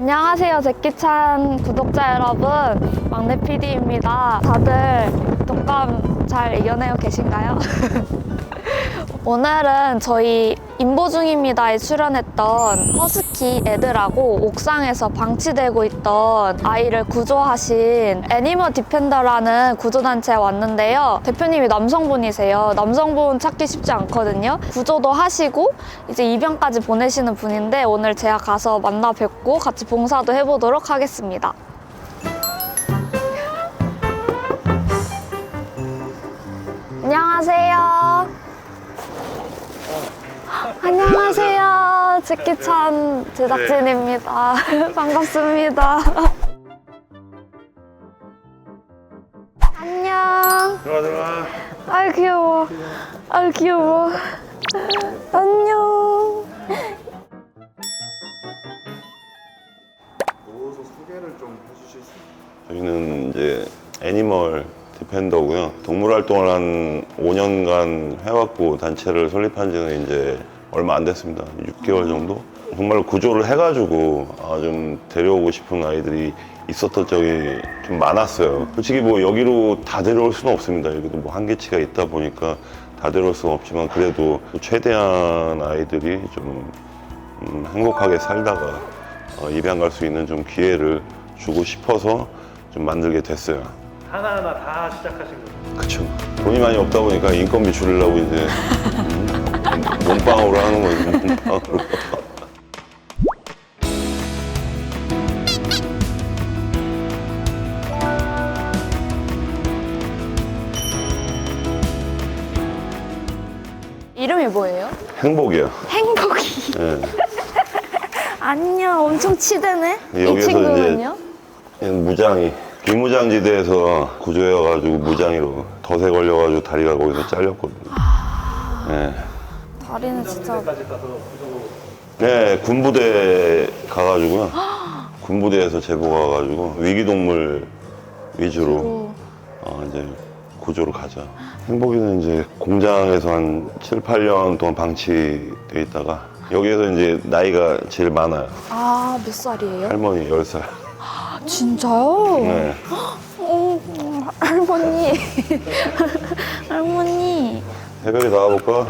안녕하세요, 제끼찬 구독자 여러분. 막내 PD입니다. 다들 독감 잘 이겨내고 계신가요? 오늘은 저희 인보 중입니다에 출연했던 허스키 애들하고 옥상에서 방치되고 있던 아이를 구조하신 애니멀 디펜더라는 구조단체에 왔는데요. 대표님이 남성분이세요. 남성분 찾기 쉽지 않거든요. 구조도 하시고 이제 입양까지 보내시는 분인데 오늘 제가 가서 만나 뵙고 같이 봉사도 해보도록 하겠습니다. 안녕하세요. 안녕하세요. 제끼찬 제작진입니다. 반갑습니다. 안녕. 들어가. 아이 귀여워. 아이 귀여워. 안녕. 누워서 소개를 좀 해주실 수 있나요? 저희는 이제 애니멀 디펜더고요. 동물 활동을 한 5년간 해왔고 단체를 설립한 지는 이제 얼마 안 됐습니다. 6개월 정도? 정말 구조를 해가지고 좀 데려오고 싶은 아이들이 있었던 적이 좀 많았어요. 솔직히 뭐 여기로 다 데려올 수는 없습니다. 여기도 뭐 한계치가 있다 보니까 다 데려올 수는 없지만 그래도 최대한 아이들이 좀 행복하게 살다가 입양 갈 수 있는 좀 기회를 주고 싶어서 좀 만들게 됐어요. 하나하나 다 시작하신 거죠? 그쵸. 돈이 많이 없다 보니까 인건비 줄이려고 이제 몸빵으로 하는 거예요. 몸빵으로. 이름이 뭐예요? 행복이요. 행복이. 예. 안녕. 엄청 치대네. 이 여기서 친구는요? 이제 무장이 비무장지대에서 구조해가지고 무장이로 덫에 걸려가지고 다리가 거기서 잘렸거든요. 예. 다리는 진짜. 까지 가서 구조. 네, 군부대 가가지고요. 군부대에서 제보 가가지고 위기동물 위주로 이제 구조를 가죠. 행복이는 이제 공장에서 한 7, 8년 동안 방치돼 있다가 여기에서 이제 나이가 제일 많아요. 아, 몇 살이에요? 할머니 10살. 진짜요? 네. 할머니. 할머니. 새벽에 나와볼까?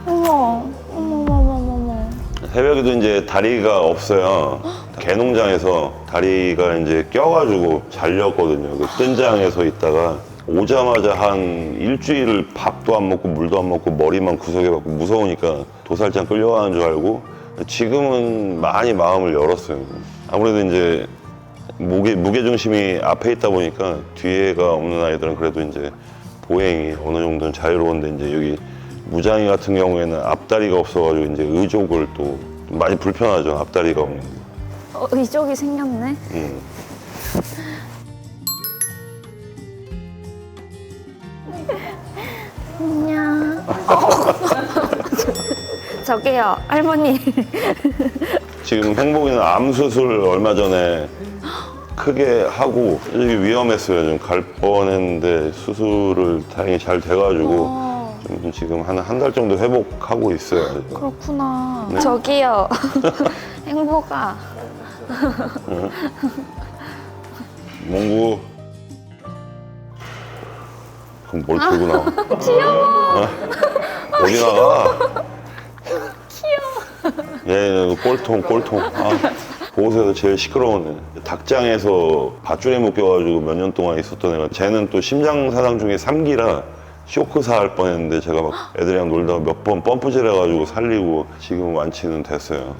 어머. 어머. 새벽에도 이제 다리가 없어요. 개농장에서 다리가 이제 껴가지고 잘렸거든요. 그 뜬장에서 있다가 오자마자 한 일주일을 밥도 안 먹고 물도 안 먹고 머리만 구석에 박고 무서우니까 도살장 끌려가는 줄 알고 지금은 많이 마음을 열었어요. 아무래도 이제 무게중심이 앞에 있다 보니까 뒤에가 없는 아이들은 그래도 이제 보행이 어느 정도는 자유로운데 이제 여기 무장이 같은 경우에는 앞다리가 없어가지고 이제 의족을 또 많이 불편하죠. 앞다리가 없는 거. 의족이 생겼네. 안녕. 저기요, 할머니. 지금 행복이는 암 수술 얼마 전에 크게 하고 되게 위험했어요. 좀 갈 뻔했는데 수술을 다행히 잘 돼가지고 좀 지금 한 달 정도 회복하고 있어요. 그렇구나. 네. 저기요, 행복아. 몽구. 그럼 뭘 들고 나와? 귀여워. 어디 나가? 귀여워. 얘는 꼴통. 보호소에서 제일 시끄러운 애. 닭장에서 밧줄에 묶여가지고 몇 년 동안 있었던 애가 쟤는 또 심장사상 중에 3기라 쇼크사 할 뻔했는데 제가 막 애들이랑 놀다가 몇 번 펌프질 해가지고 살리고 지금 완치는 됐어요.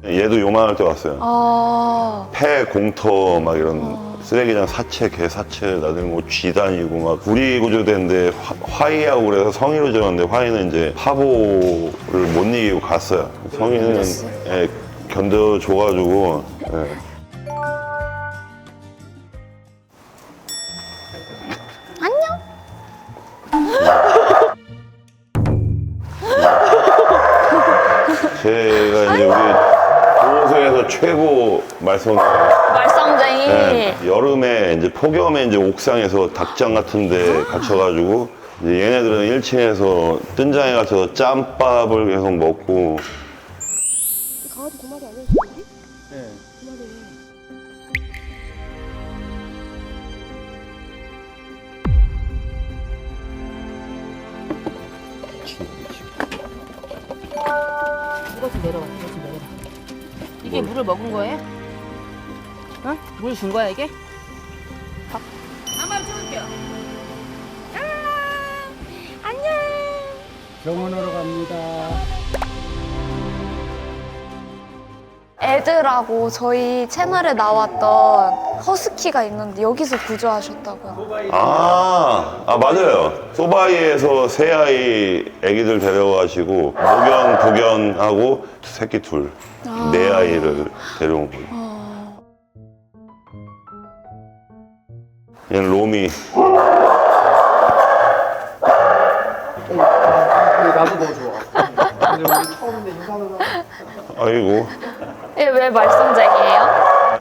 얘도 요만할 때 왔어요. 폐, 공터 막 이런 쓰레기장 사체, 개 사체, 나중에 뭐 쥐 다니고 막 구리 구조대인데 화이하고 그래서 성의로 지었는데 화이는 이제 파보를 못 이기고 갔어요. 성의는 견뎌줘가지고. 예. 제가 이제 우리 보호소에서 최고 말썽쟁이. 여름에 이제 폭염에 이제 옥상에서 닭장 같은데 갇혀가지고 이제 얘네들은 1층에서 뜬장에 갇혀서 짬밥을 계속 먹고. 강아지 두 마리 아니야 지금? 네. 두 마리. 이거 좀 내려와. 이거 좀 내려와. 이게 물을 먹은 거예요? 어? 물 준 거야 이게? 한마리 찍을게요. 병원으로 갑니다. 애들하고 저희 채널에 나왔던 허스키가 있는데 여기서 구조하셨다고요. 맞아요. 소바이에서 새 아이 애기들 데려가시고 목연, 부견하고 새끼 둘, 네 아이를 데려온 거예요. 얘는 로미. 근데 나도 너무 좋아. 근데 우리 처음인데 인사는 아이고, 얘 왜 말썽쟁이에요?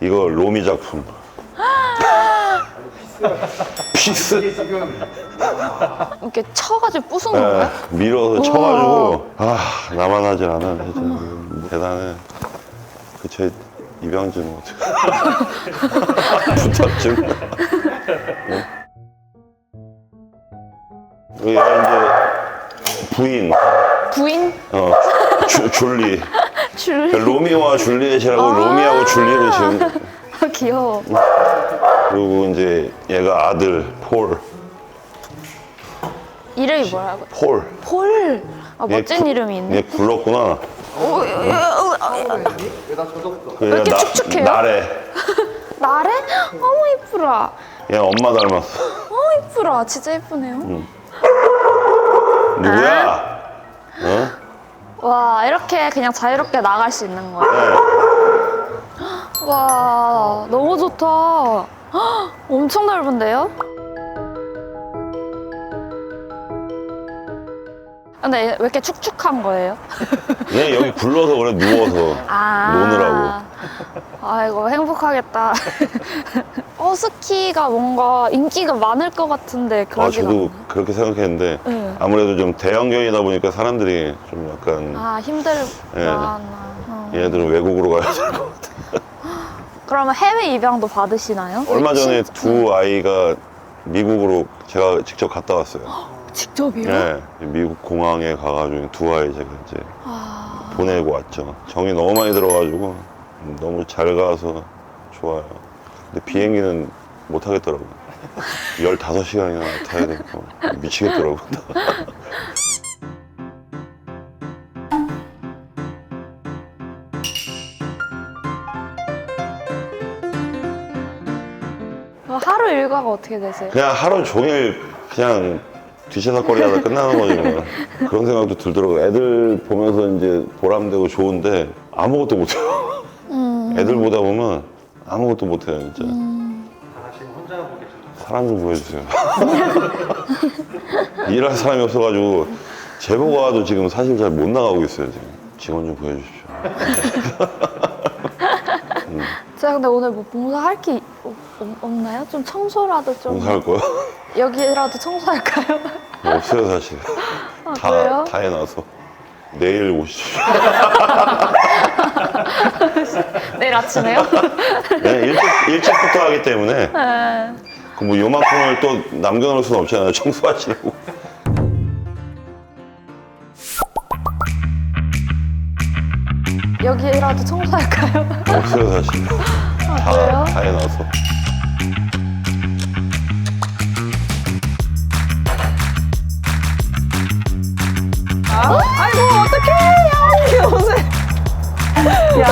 이거 로미 작품. 피스. 이게 지금 이렇게 쳐가지고 부수는 네, 거야? 밀어서 쳐가지고 나만 하질 않아. 진짜 대단해. 그제 입양증 부탁증. 얘가 이제 부인. 부인? 줄리. 줄. 로미오와 줄리엣이라고 로미하고 줄리를 지금. 귀여워. 그리고 이제 얘가 아들 폴. 이름이 뭐라고? 폴. 폴. 멋진 얘 이름이 있네. 얘 굴렀구나. 왜나 젖었어. 왜 이렇게 축축해요? 나래. 나래? 어머 이쁘라. 얘 엄마 닮았어. 이쁘라. 진짜 이쁘네요. 누구야? 와 이렇게 그냥 자유롭게 나갈 수 있는 거야. 네. 와 너무 좋다. 헉, 엄청 넓은데요? 근데 왜 이렇게 축축한 거예요? 얘 여기 굴러서 그래, 누워서 노느라고. 아이고 행복하겠다. 허스키가 뭔가 인기가 많을 것 같은데 그러진 저도 않나요? 그렇게 생각했는데 네. 아무래도 좀 대형견이다 보니까 사람들이 좀 약간 힘들구나. 네. 얘네들은 외국으로 가야 될 것 같아. 그러면 해외 입양도 받으시나요? 얼마 전에 두 아이가 미국으로 제가 직접 갔다 왔어요. 직접이요? 네, 미국 공항에 가가지고 두 아이 제가 이제 보내고 왔죠. 정이 너무 많이 들어가지고 너무 잘 가서 좋아요. 근데 비행기는 못 하겠더라고요. 15시간이나 타야 되니까 미치겠더라고요. 하루 일과가 어떻게 되세요? 그냥 하루 종일 그냥 뒤치다거리 하다 끝나는 거지 뭐. 그런 생각도 들더라고요. 애들 보면서 이제 보람되고 좋은데 아무것도 못해요. 애들 보다 보면 아무것도 못해요 진짜. 아, 지금 혼자 하고 계신가요? 사람 좀 구해주세요. 일할 사람이 없어가지고 제보가도 지금 사실 잘 못 나가고 있어요. 지금 직원 좀 구해주십시오. 제가 근데 오늘 뭐 봉사할 게 없나요? 좀 청소라도 좀. 봉사할 거야? 여기라도 청소할까요? 없어요 사실. 그래요? 다 해놔서 내일 오시죠. 내일 아침에요? 네, 일찍부터 하기 때문에 그 뭐 요만큼을 또 남겨놓을 수는 없잖아요. 청소하시려고. 여기라도 청소할까요? 없어요 사실. 그래요? 다 해놔서. 아이고 어떡해. 야, 이게 옷을. 야.